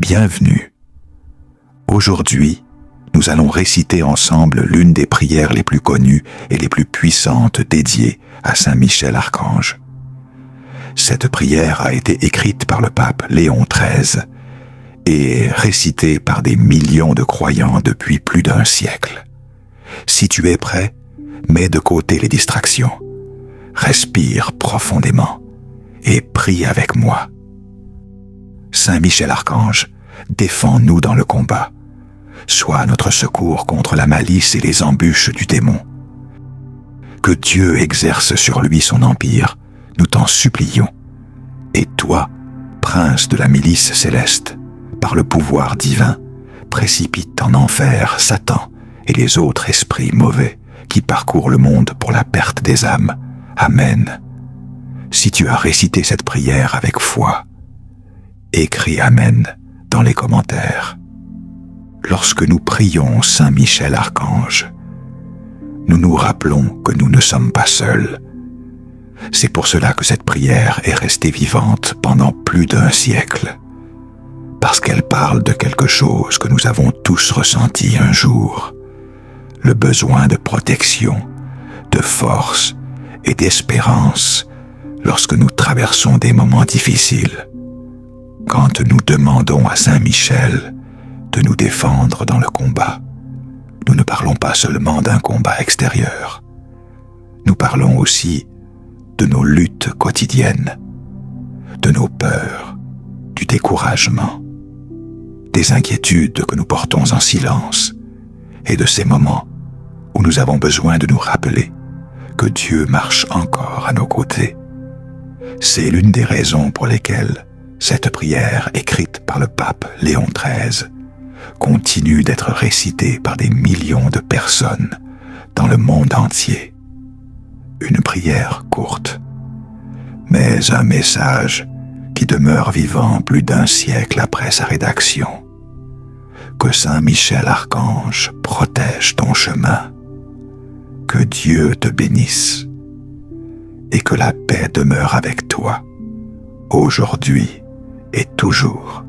Bienvenue. Aujourd'hui, nous allons réciter ensemble l'une des prières les plus connues et les plus puissantes dédiées à Saint Michel Archange. Cette prière a été écrite par le pape Léon XIII et récitée par des millions de croyants depuis plus d'un siècle. Si tu es prêt, mets de côté les distractions, respire profondément et prie avec moi. Saint Michel Archange, défends-nous dans le combat. Sois notre secours contre la malice et les embûches du démon. Que Dieu exerce sur lui son empire, nous t'en supplions. Et toi, prince de la milice céleste, par le pouvoir divin, précipite en enfer Satan et les autres esprits mauvais qui parcourent le monde pour la perte des âmes. Amen. Si tu as récité cette prière avec foi, écris Amen dans les commentaires. Lorsque nous prions Saint Michel Archange, nous nous rappelons que nous ne sommes pas seuls. C'est pour cela que cette prière est restée vivante pendant plus d'un siècle, parce qu'elle parle de quelque chose que nous avons tous ressenti un jour, le besoin de protection, de force et d'espérance lorsque nous traversons des moments difficiles. Quand nous demandons à Saint Michel de nous défendre dans le combat, nous ne parlons pas seulement d'un combat extérieur. Nous parlons aussi de nos luttes quotidiennes, de nos peurs, du découragement, des inquiétudes que nous portons en silence et de ces moments où nous avons besoin de nous rappeler que Dieu marche encore à nos côtés. C'est l'une des raisons pour lesquelles cette prière écrite par le pape Léon XIII continue d'être récitée par des millions de personnes dans le monde entier. Une prière courte, mais un message qui demeure vivant plus d'un siècle après sa rédaction. Que Saint Michel Archange protège ton chemin, que Dieu te bénisse et que la paix demeure avec toi, aujourd'hui et toujours.